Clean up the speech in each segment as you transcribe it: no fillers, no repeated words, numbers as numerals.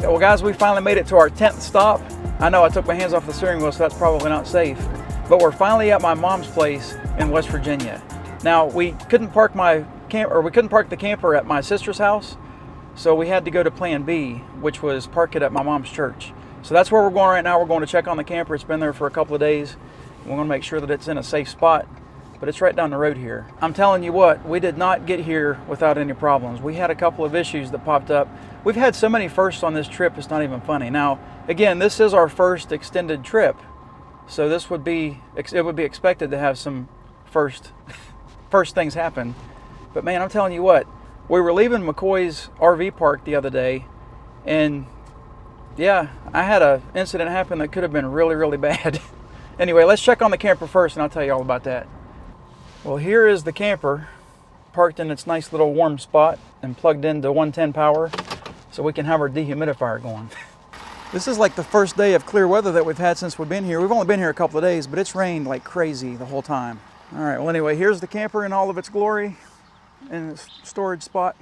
Yeah, well guys, we finally made it to our 10th stop. I know I took my hands off the steering wheel, so that's probably not safe. But we're finally at my mom's place in West Virginia. Now, we couldn't park the camper at my sister's house, so we had to go to plan B, which was park it at my mom's church. So that's where we're going right now. We're going to check on the camper. It's been there for a couple of days. We're going to make sure that it's in a safe spot, but it's right down the road here. I'm telling you what, we did not get here without any problems. We had a couple of issues that popped up. We've had so many firsts on this trip, it's not even funny. Now, again, this is our first extended trip, so it would be expected to have some first things happen. But man, I'm telling you what, we were leaving McCoy's RV park the other day, and yeah, I had an incident happen that could have been really, really bad. Anyway, let's check on the camper first, and I'll tell you all about that. Well, here is the camper, parked in its nice little warm spot and plugged into 110 power, so we can have our dehumidifier going. This is like the first day of clear weather that we've had since we've been here. We've only been here a couple of days, but it's rained like crazy the whole time. All right, well anyway, here's the camper in all of its glory in its storage spot.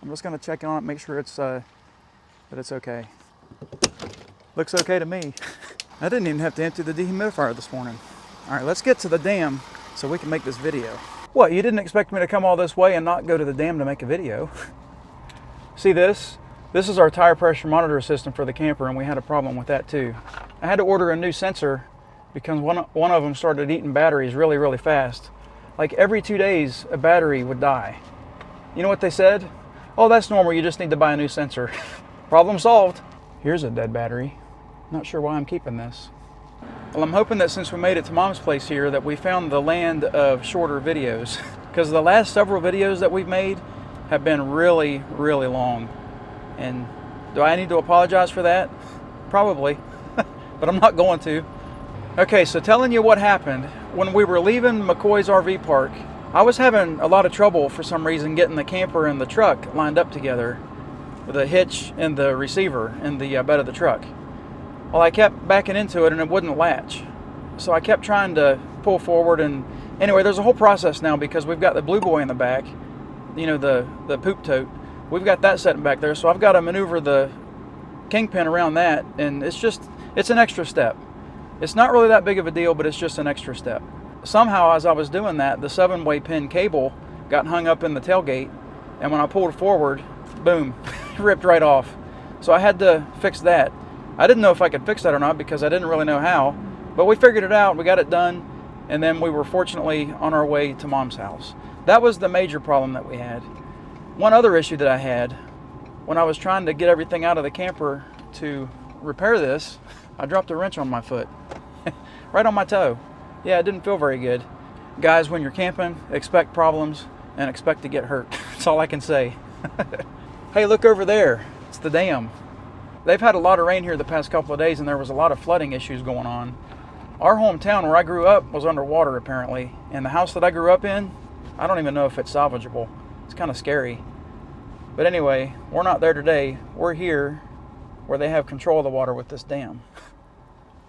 I'm just gonna check on it, make sure that it's okay. Looks okay to me. I didn't even have to empty the dehumidifier this morning. All right, let's get to the dam so we can make this video. What, you didn't expect me to come all this way and not go to the dam to make a video? See this? This is our tire pressure monitor system for the camper, and we had a problem with that too. I had to order a new sensor because one of them started eating batteries really, really fast. Like every 2 days, a battery would die. You know what they said? Oh, that's normal, you just need to buy a new sensor. Problem solved. Here's a dead battery. Not sure why I'm keeping this. Well, I'm hoping that since we made it to Mom's place here, that we found the land of shorter videos. Because the last several videos that we've made have been really, really long. And do I need to apologize for that? Probably, but I'm not going to. Okay, so telling you what happened. When we were leaving McCoy's RV park, I was having a lot of trouble for some reason getting the camper and the truck lined up together with a hitch and the receiver in the bed of the truck. Well, I kept backing into it and it wouldn't latch. So I kept trying to pull forward, and anyway, there's a whole process now because we've got the Blue Boy in the back, you know, the poop tote. We've got that sitting back there, so I've got to maneuver the kingpin around that, and it's an extra step. It's not really that big of a deal, but it's just an extra step. Somehow, as I was doing that, the 7-way pin cable got hung up in the tailgate, and when I pulled forward, boom, ripped right off. So I had to fix that. I didn't know if I could fix that or not because I didn't really know how, but we figured it out, we got it done, and then we were fortunately on our way to Mom's house. That was the major problem that we had. One other issue that I had, when I was trying to get everything out of the camper to repair this, I dropped a wrench on my foot, right on my toe. Yeah, it didn't feel very good. Guys, when you're camping, expect problems and expect to get hurt. That's all I can say. Hey, look over there. It's the dam. They've had a lot of rain here the past couple of days, and there was a lot of flooding issues going on. Our hometown where I grew up was underwater apparently, and the house that I grew up in, I don't even know if it's salvageable. It's kind of scary. But anyway, we're not there today. We're here where they have control of the water with this dam.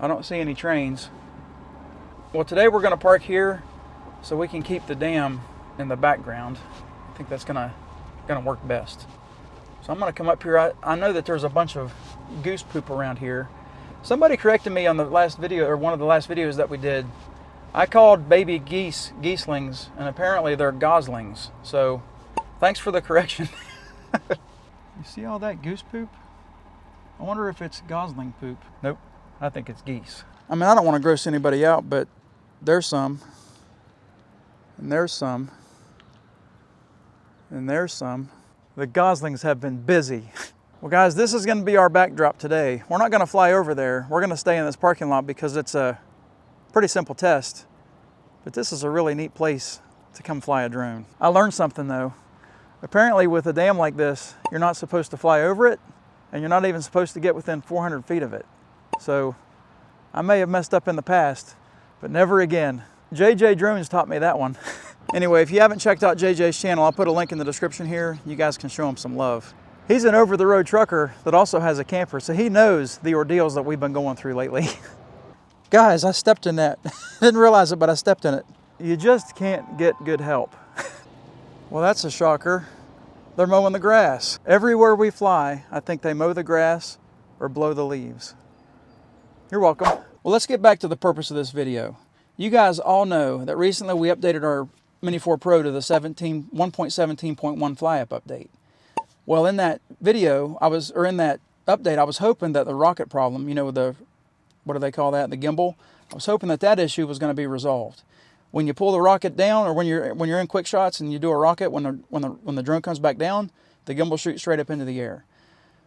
I don't see any trains. Well, today we're going to park here so we can keep the dam in the background. I think that's gonna work best. So I'm going to come up here. I know that there's a bunch of goose poop around here. Somebody corrected me on the last video, or one of the last videos that we did. I called baby geese geeslings, and apparently they're goslings. So thanks for the correction. You see all that goose poop? I wonder if it's gosling poop. Nope, I think it's geese. I mean, I don't want to gross anybody out, but there's some, and there's some, and there's some. The goslings have been busy. Well guys, this is going to be our backdrop today. We're not going to fly over there. We're going to stay in this parking lot because it's a pretty simple test. But this is a really neat place to come fly a drone. I learned something though. Apparently with a dam like this, you're not supposed to fly over it, and you're not even supposed to get within 400 feet of it. So I may have messed up in the past, but never again. JJ Drones taught me that one. Anyway, if you haven't checked out JJ's channel, I'll put a link in the description here. You guys can show him some love. He's an over-the-road trucker that also has a camper, so he knows the ordeals that we've been going through lately. Guys, I stepped in that. Didn't realize it, but I stepped in it. You just can't get good help. Well, that's a shocker. They're mowing the grass. Everywhere we fly, I think they mow the grass or blow the leaves. You're welcome. Well, let's get back to the purpose of this video. You guys all know that recently we updated our Mini 4 Pro to the 1.17.1 fly-up update. Well, in that video, in that update, I was hoping that the rocket problem, you know, what do they call that? The gimbal. I was hoping that that issue was going to be resolved. When you pull the rocket down, or when you're in quick shots and you do a rocket, when the drone comes back down, the gimbal shoots straight up into the air.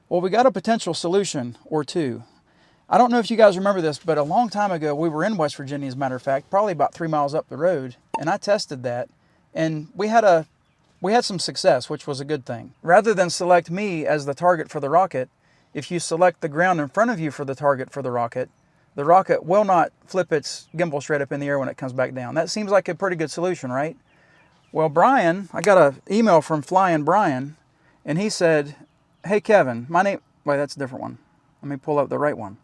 Well, we got a potential solution or two. I don't know if you guys remember this, but a long time ago, we were in West Virginia, as a matter of fact, probably about 3 miles up the road, and I tested that, and we had some success, which was a good thing. Rather than select me as the target for the rocket, if you select the ground in front of you for the target for the rocket will not flip its gimbal straight up in the air when it comes back down. That seems like a pretty good solution, right? Well, Brian, I got an email from Flying Brian, and he said, hey, Kevin, wait, that's a different one. Let me pull up the right one.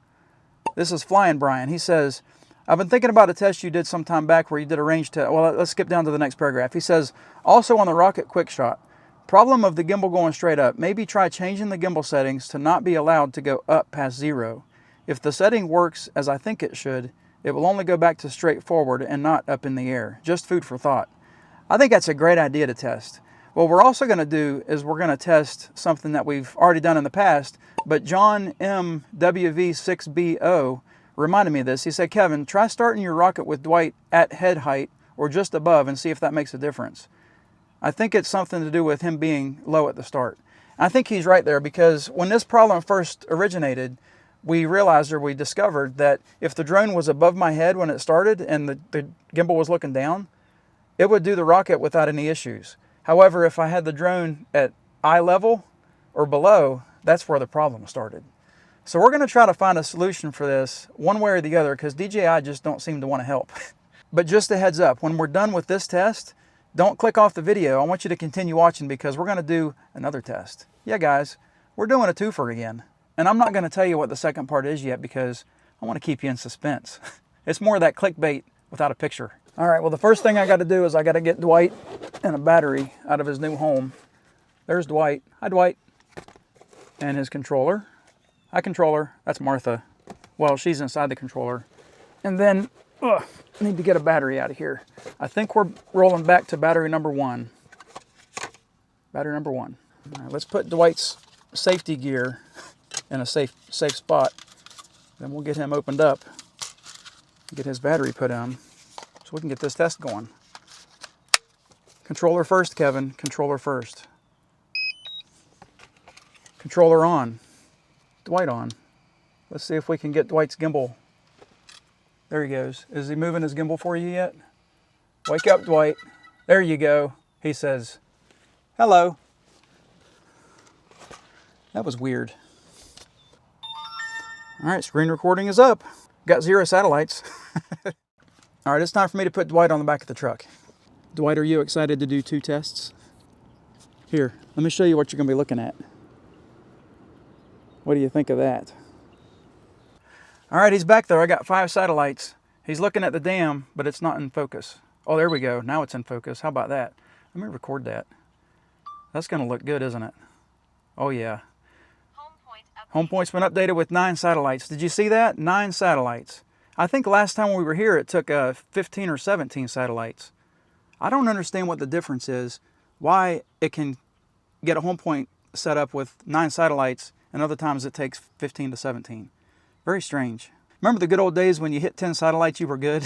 This is Flying Brian. He says, I've been thinking about a test you did some time back where you did a range test. Well, let's skip down to the next paragraph. He says, also on the rocket quick shot, problem of the gimbal going straight up. Maybe try changing the gimbal settings to not be allowed to go up past 0. If the setting works as I think it should, it will only go back to straight forward and not up in the air. Just food for thought. I think that's a great idea to test. What we're also going to do is we're going to test something that we've already done in the past, but John M. WV6BO reminded me of this. He said, Kevin, try starting your rocket with Dwight at head height or just above and see if that makes a difference. I think it's something to do with him being low at the start. I think he's right there, because when this problem first originated, we discovered that if the drone was above my head when it started and the gimbal was looking down, it would do the rocket without any issues. However, if I had the drone at eye level or below, that's where the problem started. So we're going to try to find a solution for this one way or the other, because DJI just don't seem to want to help. But just a heads up, when we're done with this test, don't click off the video. I want you to continue watching, because we're going to do another test. Yeah, guys, we're doing a twofer again. And I'm not going to tell you what the second part is yet, because I want to keep you in suspense. It's more of that clickbait without a picture. All right, well, the first thing I got to do is I got to get Dwight and a battery out of his new home. There's Dwight. Hi, Dwight. And his controller. Hi, controller. That's Martha. Well, she's inside the controller. And then, I need to get a battery out of here. I think we're rolling back to battery number 1. Battery number 1. All right, let's put Dwight's safety gear in a safe spot. Then we'll get him opened up, get his battery put in, so we can get this test going. Controller first, Kevin. Controller first. Controller on. Dwight on. Let's see if we can get Dwight's gimbal. There he goes. Is he moving his gimbal for you yet? Wake up, Dwight. There you go. He says, hello. That was weird. All right, screen recording is up. Got 0 satellites. All right, it's time for me to put Dwight on the back of the truck. Dwight, are you excited to do 2 tests? Here, let me show you what you're going to be looking at. What do you think of that? All right, he's back there. I got 5 satellites. He's looking at the dam, but it's not in focus. Oh, there we go. Now it's in focus. How about that? Let me record that. That's going to look good, isn't it? Oh, yeah. Home point's been updated with 9 satellites. Did you see that? 9 satellites. I think last time we were here, it took 15 or 17 satellites. I don't understand what the difference is, why it can get a home point set up with 9 satellites, and other times it takes 15 to 17. Very strange. Remember the good old days when you hit 10 satellites, you were good?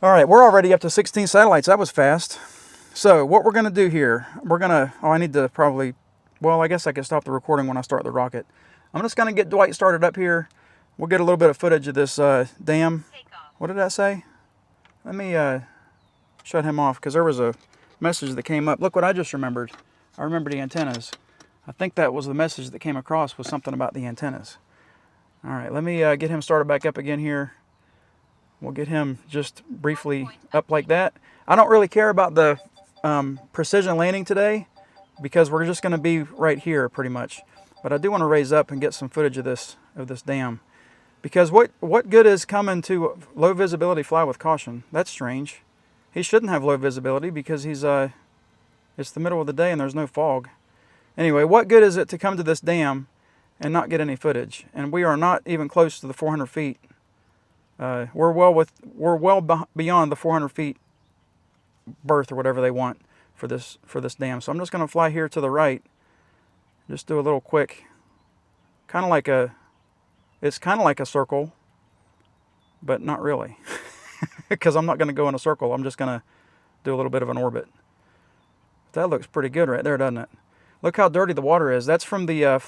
All right, we're already up to 16 satellites. That was fast. So what we're going to do here, I need to probably, well, I guess I can stop the recording when I start the rocket. I'm just going to get Dwight started up here. We'll get a little bit of footage of this dam. What did that say? Let me shut him off, because there was a message that came up. Look what I just remembered. I remember the antennas. I think that was the message that came across, was something about the antennas. All right, let me get him started back up again here. We'll get him just briefly up like that. I don't really care about the precision landing today, because we're just going to be right here pretty much. But I do want to raise up and get some footage of this dam. Because what good is coming to low visibility fly with caution? That's strange. he shouldn't have low visibility because he's it's the middle of the day and there's no fog. Anyway, what good is it to come to this dam and not get any footage? And we are not even close to the 400 feet. We're well beyond the 400 feet berth or whatever they want for this dam. So I'm just going to fly here to the right. Just do a little quick, it's kind of like a circle, but not really, because I'm not going to go in a circle. I'm just going to do a little bit of an orbit. That looks pretty good right there, doesn't it? Look how dirty the water is. That's from the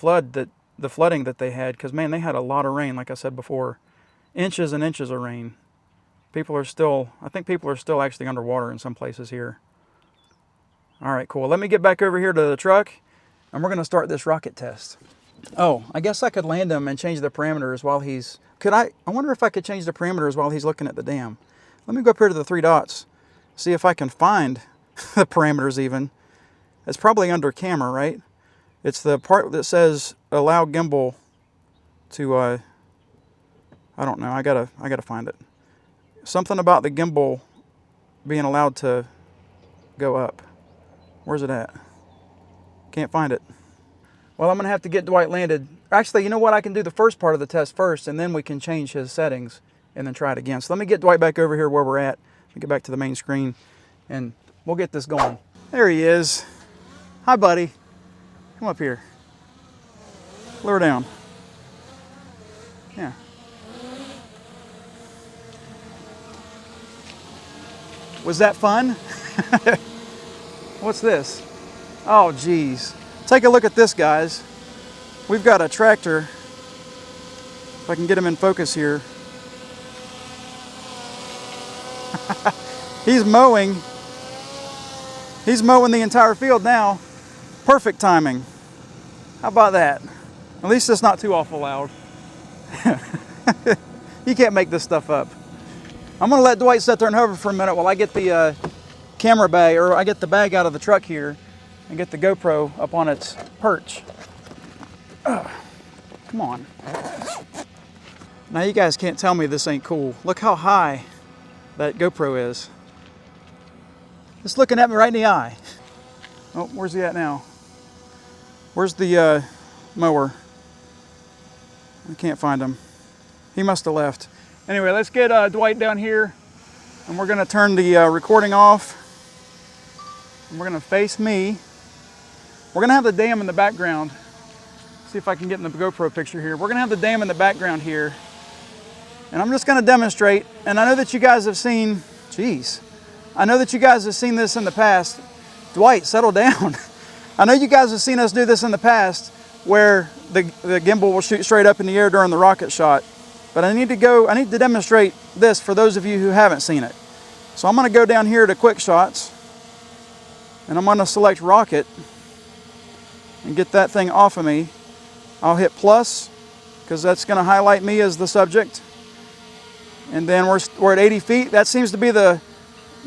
flooding that they had, because man, they had a lot of rain, like I said before. Inches and inches of rain. I think people are still actually underwater in some places here. All right, cool. Let me get back over here to the truck, and we're going to start this rocket test. Oh, I guess I could land him and change the parameters while he's... I wonder if I could change the parameters while he's looking at the dam. Let me go up here to the 3 dots, see if I can find the parameters even. It's probably under camera, right? It's the part that says allow gimbal to... I don't know. I gotta find it. Something about the gimbal being allowed to go up. Where's it at? Can't find it. Well, I'm going to have to get Dwight landed. Actually, you know what? I can do the first part of the test first, and then we can change his settings and then try it again. So let me get Dwight back over here where we're at. Let me get back to the main screen, and we'll get this going. There he is. Hi, buddy. Come up here. Lower down. Yeah. Was that fun? What's this? Oh, geez. Take a look at this, guys. We've got a tractor. If I can get him in focus here. He's mowing. He's mowing the entire field now. Perfect timing. How about that? At least it's not too awful loud. You can't make this stuff up. I'm going to let Dwight sit there and hover for a minute while I get the camera bag, or I get the bag out of the truck here and get the GoPro up on its perch. Come on. Now you guys can't tell me this ain't cool. Look how high that GoPro is. It's looking at me right in the eye. Oh, where's he at now? Where's the mower? I can't find him. He must have left. Anyway, let's get Dwight down here, and we're going to turn the recording off. And we're going to face me. We're going to have the dam in the background. See if I can get in the GoPro picture here. We're going to have the dam in the background here. And I'm just going to demonstrate. And I know that you guys have seen, I know that you guys have seen this in the past. Dwight, settle down. I know you guys have seen us do this in the past where the gimbal will shoot straight up in the air during the rocket shot. But I need to demonstrate this for those of you who haven't seen it. So I'm going to go down here to quick shots, and I'm going to select rocket and get that thing off of me. I'll hit plus because that's going to highlight me as the subject. And then we're at 80 feet. That seems to be the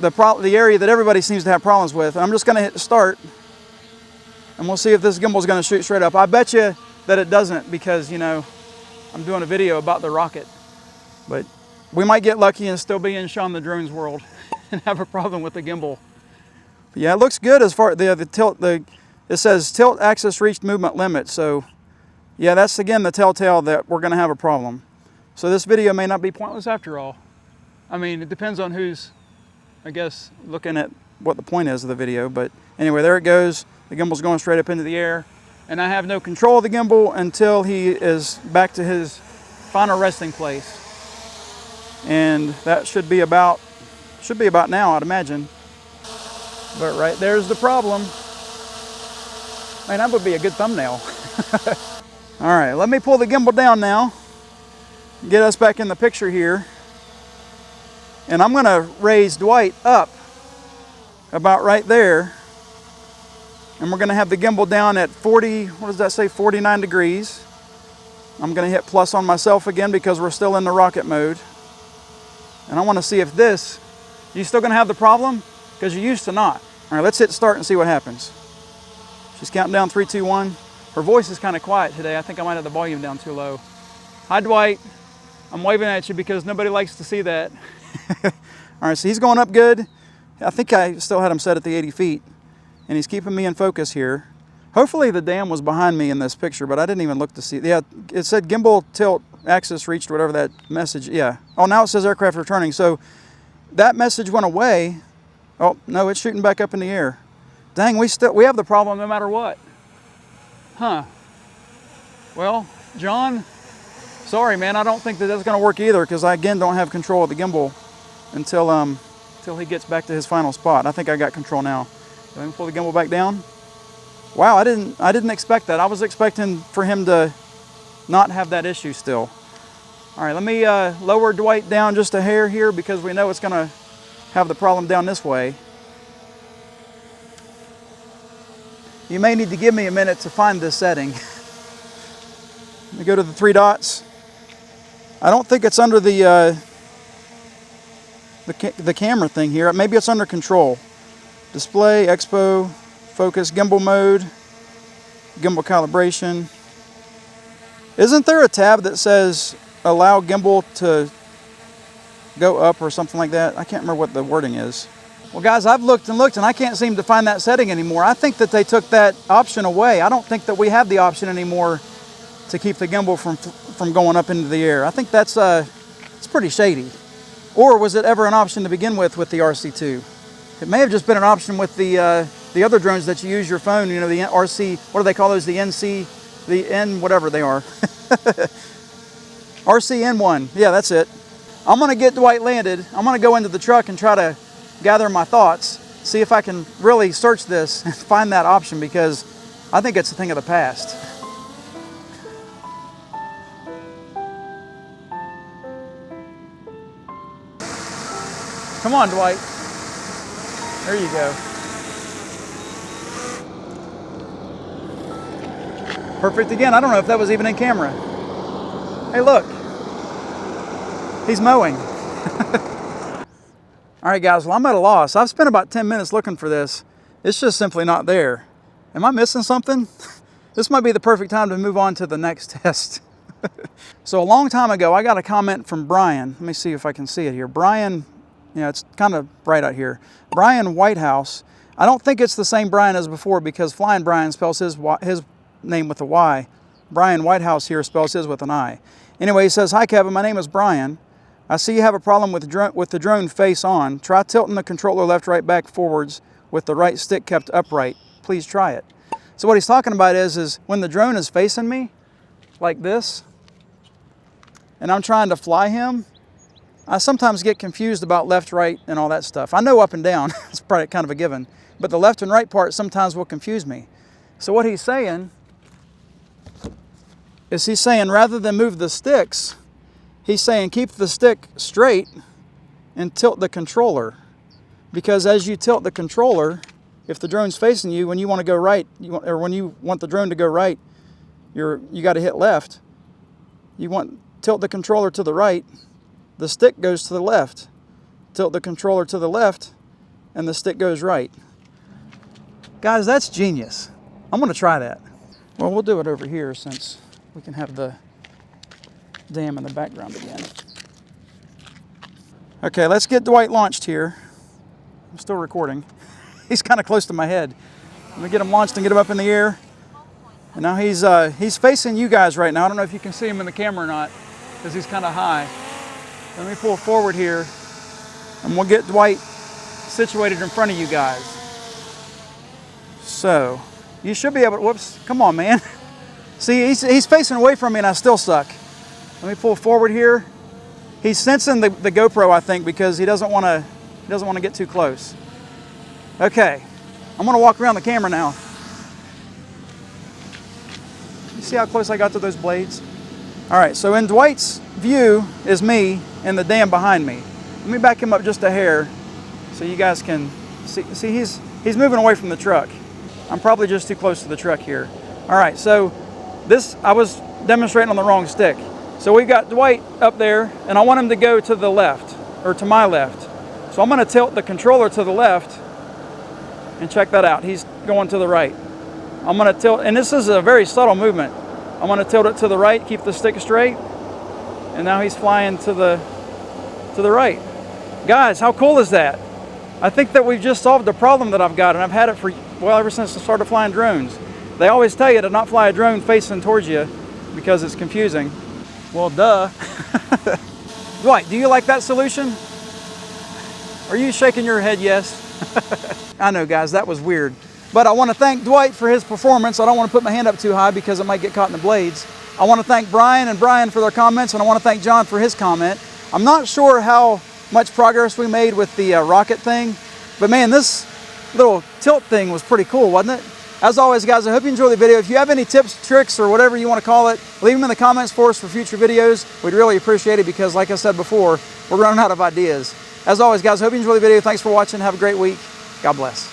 area that everybody seems to have problems with. I'm just going to hit start, and we'll see if this gimbal is going to shoot straight up. I bet you that it doesn't, because, you know, I'm doing a video about the rocket. But we might get lucky and still be in Sean the Drone's world and have a problem with the gimbal. But yeah, it looks good as far as the tilt. It says tilt axis reached movement limit. So yeah, that's again the telltale that we're going to have a problem. So this video may not be pointless after all. I mean, it depends on who's, I guess, looking at what the point is of the video. But anyway, there it goes. The gimbal's going straight up into the air. And I have no control of the gimbal until he is back to his final resting place. And that should be about now, I'd imagine. But right there's the problem. Man, that would be a good thumbnail. All right, let me pull the gimbal down now. Get us back in the picture here. And I'm going to raise Dwight up about right there. And we're going to have the gimbal down at 49 degrees. I'm going to hit plus on myself again because we're still in the rocket mode. And I want to see if this, you still going to have the problem? Because you used to not. All right, let's hit start and see what happens. She's counting down 3, 2, 1. Her voice is kind of quiet today. I think I might have the volume down too low. Hi, Dwight. I'm waving at you because nobody likes to see that. All right, so he's going up good. I think I still had him set at the 80 feet, and he's keeping me in focus here. Hopefully the dam was behind me in this picture, but I didn't even look to see. Yeah, it said gimbal tilt axis reached, whatever that message, yeah. Oh, now it says aircraft returning. So that message went away. Oh, no, it's shooting back up in the air. Dang, we have the problem no matter what. Huh. Well, John, sorry, man, I don't think that that's going to work either, because I, again, don't have control of the gimbal until he gets back to his final spot. I think I got control now. Let me pull the gimbal back down. Wow, I didn't expect that. I was expecting for him to not have that issue still. All right, let me lower Dwight down just a hair here, because we know it's going to have the problem down this way. You may need to give me a minute to find this setting. Let me go to the 3 dots. I don't think it's under the camera thing here. Maybe it's under control. Display, expo, focus, gimbal mode, gimbal calibration. Isn't there a tab that says allow gimbal to go up or something like that? I can't remember what the wording is. Well, guys, I've looked and looked, and I can't seem to find that setting anymore. I think that they took that option away. I don't think that we have the option anymore to keep the gimbal from going up into the air. I think that's it's pretty shady. Or was it ever an option to begin with the RC2? It may have just been an option with the other drones that you use your phone, you know, the RC, what do they call those? The NC, the N, whatever they are. RCN1, yeah, that's it. I'm gonna get Dwight landed. I'm gonna go into the truck and try to gather my thoughts, see if I can really search this and find that option, because I think it's a thing of the past. Come on, Dwight. There you go. Perfect again. I don't know if that was even in camera. Hey, look. He's mowing. All right, guys. Well, I'm at a loss. I've spent about 10 minutes looking for this. It's just simply not there. Am I missing something? This might be the perfect time to move on to the next test. So a long time ago, I got a comment from Brian. Let me see if I can see it here. Brian, yeah, it's kind of bright out here. Brian Whitehouse. I don't think it's the same Brian as before, because Flying Brian spells his name with a Y. Brian Whitehouse here spells his with an I. Anyway, he says, "Hi, Kevin. My name is Brian. I see you have a problem with the drone face on. Try tilting the controller left, right, back, forwards with the right stick kept upright. Please try it." So what he's talking about is when the drone is facing me, like this, and I'm trying to fly him, I sometimes get confused about left, right, and all that stuff. I know up and down, it's probably kind of a given, but the left and right part sometimes will confuse me. So what he's saying is rather than move the sticks, he's saying keep the stick straight and tilt the controller. Because as you tilt the controller, if the drone's facing you, when you want to go right, or when you want the drone to go right, you got to hit left. Tilt the controller to the right, the stick goes to the left. Tilt the controller to the left, and the stick goes right. Guys, that's genius. I'm going to try that. Well, we'll do it over here since we can have the dam in the background again. Okay, let's get Dwight launched here. I'm still recording. He's kind of close to my head. Let me get him launched and get him up in the air. And now he's facing you guys right now. I don't know if you can see him in the camera or not, because he's kind of high. Let me pull forward here, and we'll get Dwight situated in front of you guys. So, you should be able to, whoops, come on, man. See, he's facing away from me and I still suck. Let me pull forward here. He's sensing the GoPro, I think, because he doesn't want to get too close. Okay, I'm going to walk around the camera now. You see how close I got to those blades? All right, so in Dwight's view is me and the dam behind me. Let me back him up just a hair so you guys can see. See, he's moving away from the truck. I'm probably just too close to the truck here. All right, so I was demonstrating on the wrong stick. So we've got Dwight up there, and I want him to go to the left, or to my left. So I'm going to tilt the controller to the left, and check that out. He's going to the right. I'm going to tilt, and this is a very subtle movement. I'm going to tilt it to the right, keep the stick straight, and now he's flying to the right. Guys, how cool is that? I think that we've just solved the problem that I've got, and I've had it for, well, ever since I started flying drones. They always tell you to not fly a drone facing towards you because it's confusing. Well, duh. Dwight, do you like that solution? Are you shaking your head yes? I know, guys, that was weird. But I want to thank Dwight for his performance. I don't want to put my hand up too high because it might get caught in the blades. I want to thank Brian and Brian for their comments, and I want to thank John for his comment. I'm not sure how much progress we made with the rocket thing, but man, this little tilt thing was pretty cool, wasn't it? As always, guys, I hope you enjoyed the video. If you have any tips, tricks, or whatever you want to call it, leave them in the comments for us for future videos. We'd really appreciate it because, like I said before, we're running out of ideas. As always, guys, I hope you enjoyed the video. Thanks for watching. Have a great week. God bless.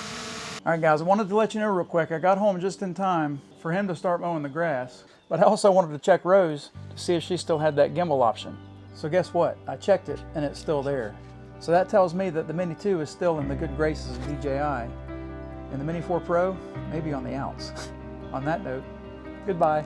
All right, guys, I wanted to let you know real quick, I got home just in time for him to start mowing the grass, but I also wanted to check Rose to see if she still had that gimbal option. So guess what? I checked it and it's still there. So that tells me that the Mini 2 is still in the good graces of DJI, and the Mini 4 Pro may be on the outs. On that note, goodbye.